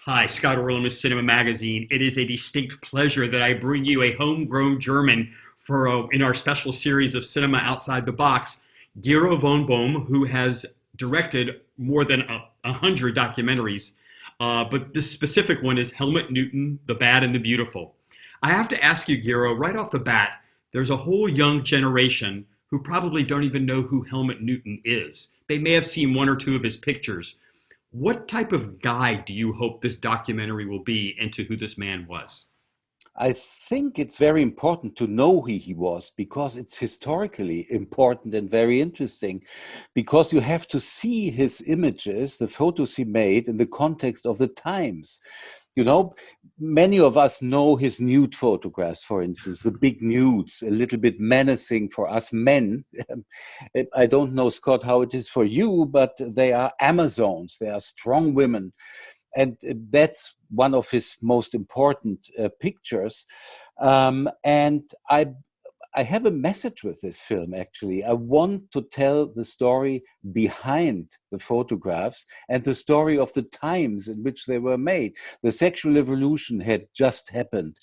Hi, Scott Orland with Cinema Magazine. It is a distinct pleasure that I bring you a homegrown German in our special series of Cinema Outside the Box, Gero von Bohm, who has directed more than 100 documentaries. But this specific one is Helmut Newton, The Bad and the Beautiful. I have to ask you, Gero, right off the bat, there's a whole young generation who probably don't even know who Helmut Newton is. They may have seen one or two of his pictures. What type of guide do you hope this documentary will be into who this man was? I think it's very important to know who he was because it's historically important and very interesting because you have to see his images, the photos he made in the context of the times. You know, many of us know his nude photographs, for instance, the big nudes, a little bit menacing for us men. I don't know, Scott, how it is for you, but they are Amazons, they are strong women. And that's one of his most important pictures. And I have a message with this film, actually. I want to tell the story behind the photographs and the story of the times in which they were made. The sexual revolution had just happened.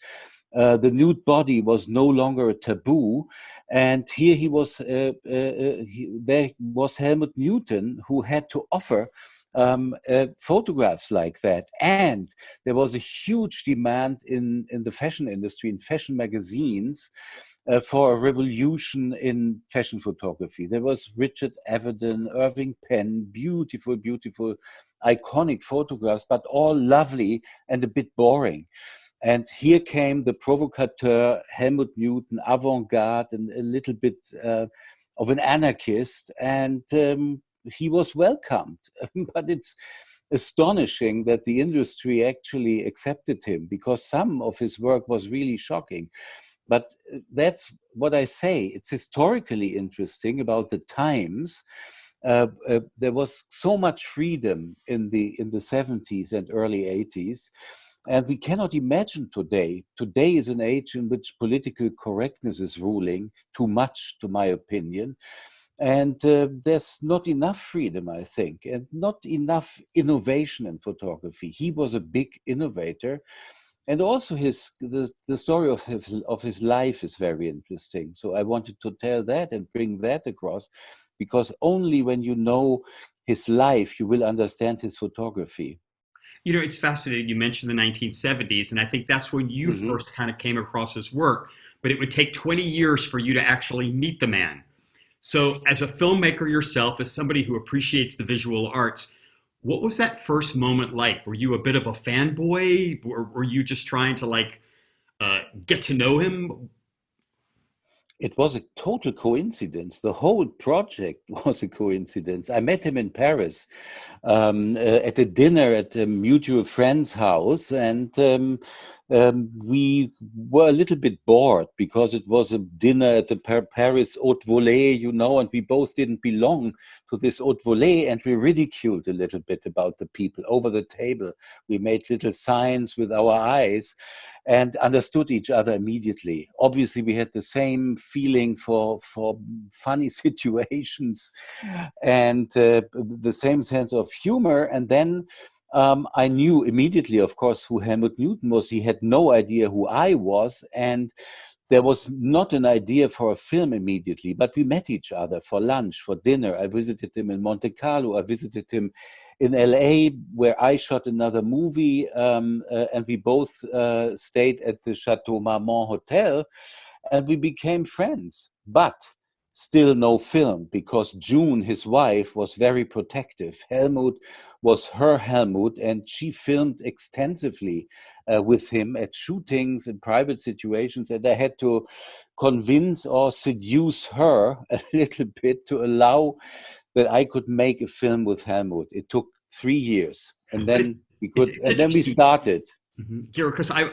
The nude body was no longer a taboo, and here there was Helmut Newton who had to offer photographs like that. And there was a huge demand in the fashion industry, in fashion magazines, for a revolution in fashion photography. There was Richard Avedon, Irving Penn, beautiful, beautiful, iconic photographs, but all lovely and a bit boring. And here came the provocateur, Helmut Newton, avant-garde, and a little bit of an anarchist. And he was welcomed. But it's astonishing that the industry actually accepted him because some of his work was really shocking. But that's what I say. It's historically interesting about the times. There was so much freedom in the 70s and early 80s. And we cannot imagine today. Today is an age in which political correctness is ruling too much, to my opinion. And there's not enough freedom, I think, and not enough innovation in photography. He was a big innovator. And also the story of his life is very interesting. So I wanted to tell that and bring that across, because only when you know his life, you will understand his photography. You know, it's fascinating. You mentioned the 1970s, and I think that's when you Mhm. first kind of came across his work. But it would take 20 years for you to actually meet the man. So, as a filmmaker yourself, as somebody who appreciates the visual arts, what was that first moment like? Were you a bit of a fanboy, or were you just trying to get to know him? It was a total coincidence. The whole project was a coincidence. I met him in Paris at a dinner at a mutual friend's house, and we were a little bit bored because it was a dinner at the Paris Haute Volée, you know, and we both didn't belong to this Haute Volée, and we ridiculed a little bit about the people over the table. We made little signs with our eyes and understood each other immediately. Obviously, we had the same feeling for funny situations and the same sense of humor. And then I knew immediately, of course, who Helmut Newton was. He had no idea who I was. And there was not an idea for a film immediately, but we met each other for lunch, for dinner. I visited him in Monte Carlo. I visited him in LA, where I shot another movie, and we both stayed at the Chateau Marmont Hotel, and we became friends. But still no film, because June, his wife, was very protective. Helmut was her Helmut, and she filmed extensively with him at shootings and private situations, and I had to convince or seduce her a little bit to allow that I could make a film with Helmut. It took 3 years, and But then it's and then we interesting, started. Gary, because I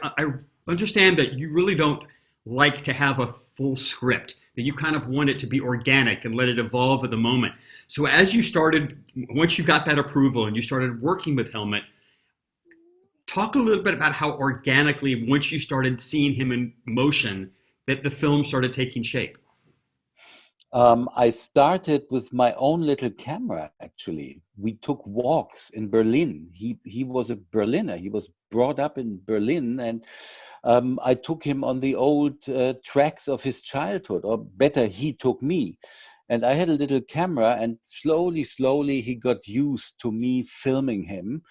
understand that you really don't like to have a full script, that you kind of want it to be organic and let it evolve at the moment. So as you started, once you got that approval and you started working with Helmut, talk a little bit about how organically, once you started seeing him in motion, that the film started taking shape. I started with my own little camera, actually. We took walks in Berlin. He was a Berliner. He was brought up in Berlin, and I took him on the old tracks of his childhood, or better, he took me. And I had a little camera, and slowly, slowly, he got used to me filming him.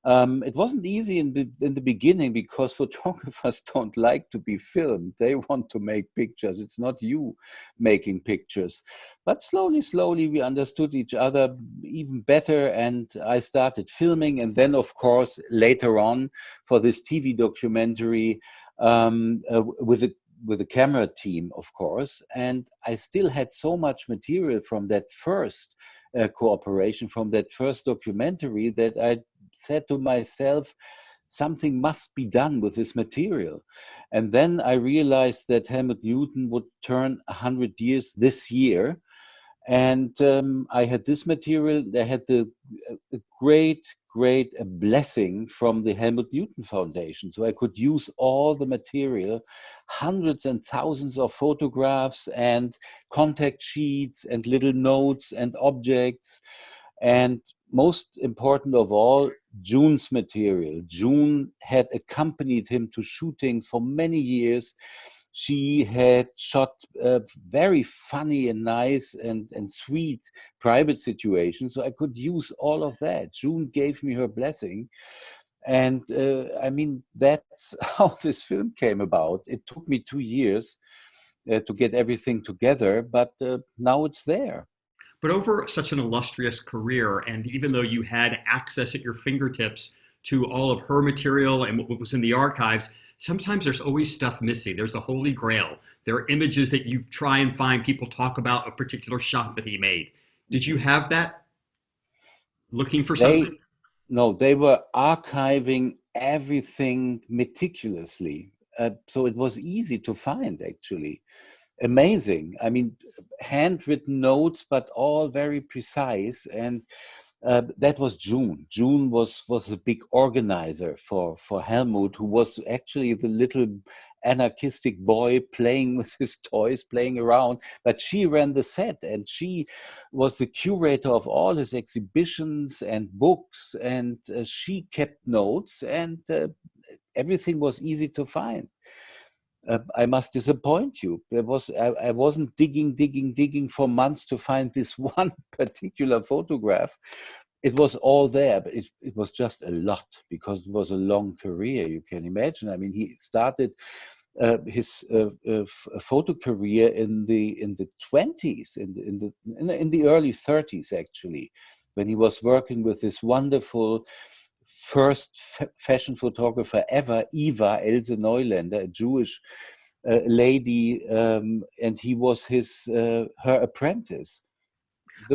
It wasn't easy in the beginning because photographers don't like to be filmed. They want to make pictures. It's not you making pictures. But slowly, slowly, we understood each other even better. And I started filming. And then, of course, later on for this TV documentary with the camera team, of course. And I still had so much material from that first cooperation, from that first documentary, that I said to myself, something must be done with this material. And then I realized that Helmut Newton would turn 100 years this year. And I had this material. I had a great blessing from the Helmut Newton Foundation. So I could use all the material, hundreds and thousands of photographs and contact sheets and little notes and objects. And most important of all, June's material. June had accompanied him to shootings for many years. She had shot very funny and nice and sweet private situations. So I could use all of that. June gave me her blessing. And I mean, that's how this film came about. It took me 2 years to get everything together, but now it's there. But over such an illustrious career, and even though you had access at your fingertips to all of her material and what was in the archives, sometimes there's always stuff missing. There's a holy grail. There are images that you try and find. People talk about a particular shot that he made. Did you have that looking for They something? No, they were archiving everything meticulously. So it was easy to find, actually. Amazing. I mean, handwritten notes, but all very precise. And that was June. June was a big organizer for Helmut, who was actually the little anarchistic boy playing with his toys, playing around. But she ran the set, and she was the curator of all his exhibitions and books, and she kept notes, and everything was easy to find. I must disappoint you. I wasn't digging for months to find this one particular photograph. It was all there, but it was just a lot because it was a long career. You can imagine. I mean, he started his photo career in the 20s, in the early 30s, actually, when he was working with this wonderful first fashion photographer ever, Eva Else Neuländer, a Jewish lady, and he was her apprentice.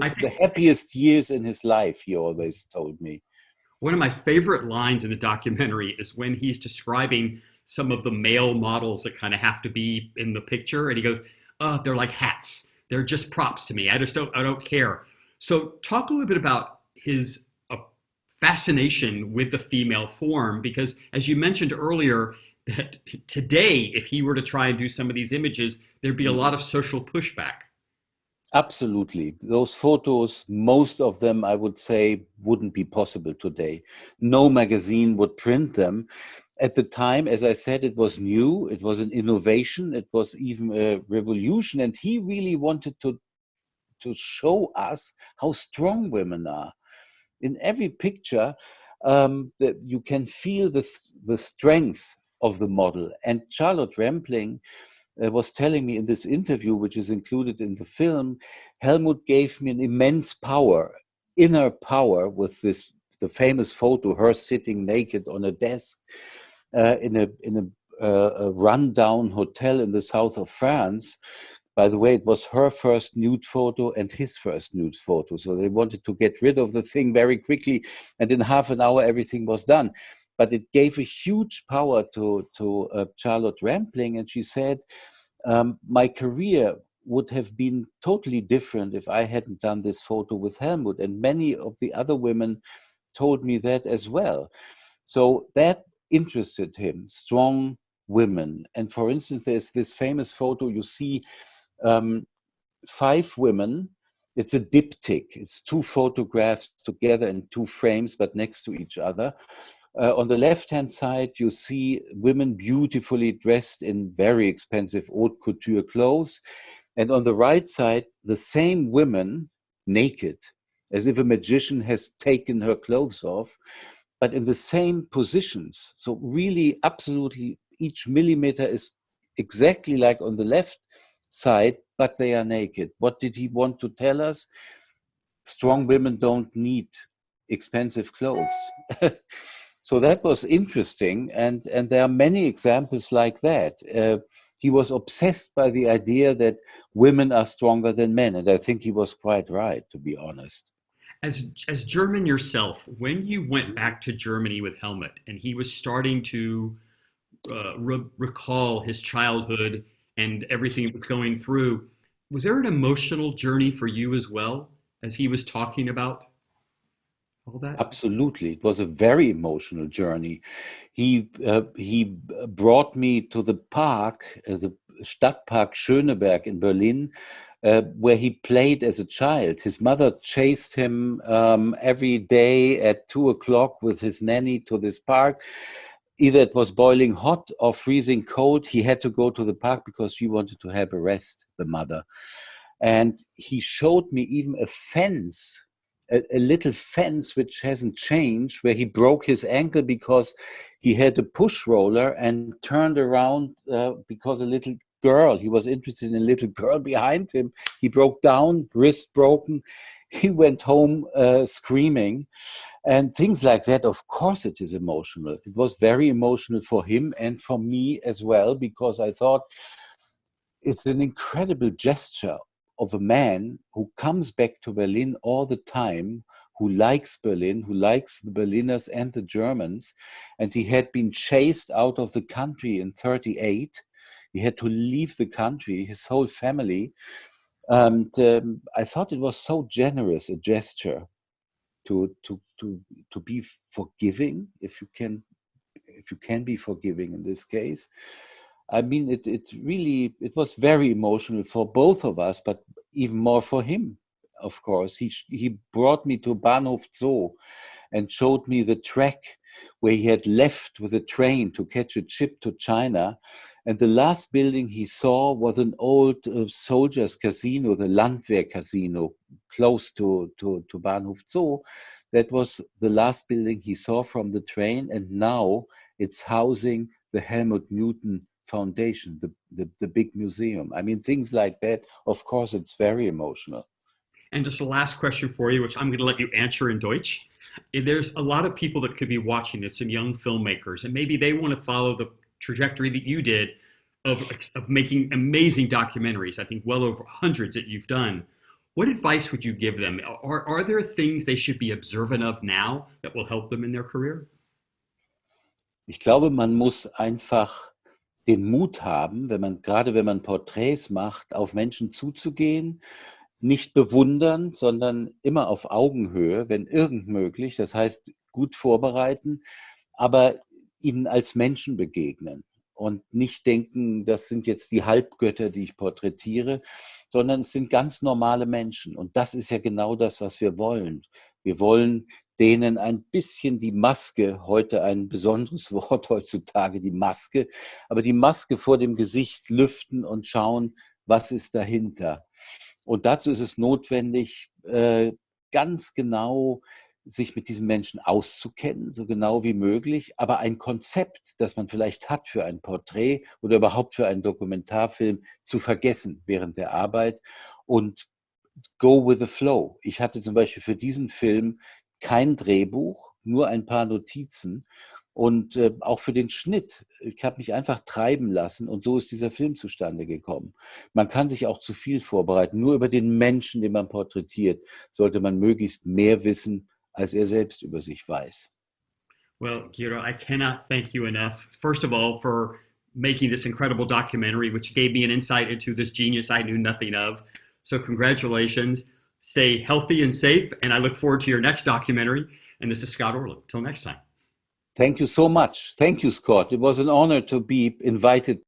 I The think happiest years in his life, he always told me. one of my favorite lines in the documentary is when he's describing some of the male models that kind of have to be in the picture, and he goes, "Oh, they're like hats. They're just props to me. I don't care." So, talk a little bit about his fascination with the female form, because as you mentioned earlier, that today, if he were to try and do some of these images, there'd be a lot of social pushback. Absolutely. Those photos, most of them, I would say, wouldn't be possible today. No magazine would print them. At the time, as I said, it was new, it was an innovation, it was even a revolution. And he really wanted to show us how strong women are. In every picture, that you can feel the strength of the model. And Charlotte Rampling was telling me in this interview, which is included in the film, Helmut gave me an immense power, inner power, with the famous photo, her sitting naked on a desk in a rundown hotel in the south of France. By the way, it was her first nude photo and his first nude photo. So they wanted to get rid of the thing very quickly. And in half an hour, everything was done. But it gave a huge power to Charlotte Rampling. And she said, my career would have been totally different if I hadn't done this photo with Helmut. And many of the other women told me that as well. So that interested him, strong women. And for instance, there's this famous photo you see, um, 5 women. It's a diptych. It's 2 photographs together in 2 frames, but next to each other. On the left-hand side, you see women beautifully dressed in very expensive haute couture clothes. And on the right side, the same women naked, as if a magician has taken her clothes off, but in the same positions. So really, absolutely, each millimeter is exactly like on the left side, but they are naked. What did he want to tell us? Strong women don't need expensive clothes. So that was interesting, and there are many examples like that. He was obsessed by the idea that women are stronger than men, and I think he was quite right, to be honest. As German yourself, when you went back to Germany with Helmut and he was starting to recall his childhood and everything it was going through, was there an emotional journey for you as well as he was talking about all that? Absolutely, it was a very emotional journey. He brought me to the park, the Stadtpark Schöneberg in Berlin, where he played as a child. His mother chased him every day at 2 o'clock with his nanny to this park. Either it was boiling hot or freezing cold. He had to go to the park because she wanted to have a rest, the mother. And he showed me even a fence, a little fence which hasn't changed, where he broke his ankle because he had a push roller and turned around because a little girl, he was interested in a little girl behind him. He broke down, wrist broken. He went home screaming. And things like that, of course, it is emotional. It was very emotional for him and for me as well, because I thought it's an incredible gesture of a man who comes back to Berlin all the time, who likes Berlin, who likes the Berliners and the Germans. And he had been chased out of the country in 1938. He had to leave the country, his whole family. And I thought it was so generous a gesture to be forgiving, if you can be forgiving in this case. I mean, it was very emotional for both of us, but even more for him, of course. He brought me to Bahnhof Zoo and showed me the track where he had left with a train to catch a ship to China. And the last building he saw was an old soldiers' casino, the Landwehr Casino, close to Bahnhof Zoo. That was the last building he saw from the train, and now it's housing the Helmut Newton Foundation, the big museum. I mean, things like that, of course, it's very emotional. And just a last question for you, which I'm going to let you answer in Deutsch. There's a lot of people that could be watching this, some young filmmakers, and maybe they want to follow the trajectory that you did of making amazing documentaries. I think well over hundreds that you've done. What advice would you give them? Are there things they should be observant of now that will help them in their career? Ich glaube, man muss einfach den Mut haben, gerade wenn man Porträts macht, auf Menschen zuzugehen, nicht bewundern, sondern immer auf Augenhöhe, wenn irgend möglich. Das heißt, gut vorbereiten, aber ihnen als Menschen begegnen und nicht denken, das sind jetzt die Halbgötter, die ich porträtiere, sondern es sind ganz normale Menschen. Und das ist ja genau das, was wir wollen. Wir wollen denen ein bisschen die Maske, heute ein besonderes Wort heutzutage, die Maske, aber die Maske vor dem Gesicht lüften und schauen, was ist dahinter. Und dazu ist es notwendig, ganz genau sich mit diesen Menschen auszukennen, so genau wie möglich, aber ein Konzept, das man vielleicht hat für ein Porträt oder überhaupt für einen Dokumentarfilm, zu vergessen während der Arbeit und go with the flow. Ich hatte zum Beispiel für diesen Film kein Drehbuch, nur ein paar Notizen und auch für den Schnitt. Ich habe mich einfach treiben lassen und so ist dieser Film zustande gekommen. Man kann sich auch zu viel vorbereiten. Nur über den Menschen, den man porträtiert, sollte man möglichst mehr wissen, als er selbst über sich weiß. Well, Giro, I cannot thank you enough, first of all, for making this incredible documentary, which gave me an insight into this genius I knew nothing of. So, congratulations. Stay healthy and safe, and I look forward to your next documentary. And this is Scott Orlow. Till next time. Thank you so much. Thank you, Scott. It was an honor to be invited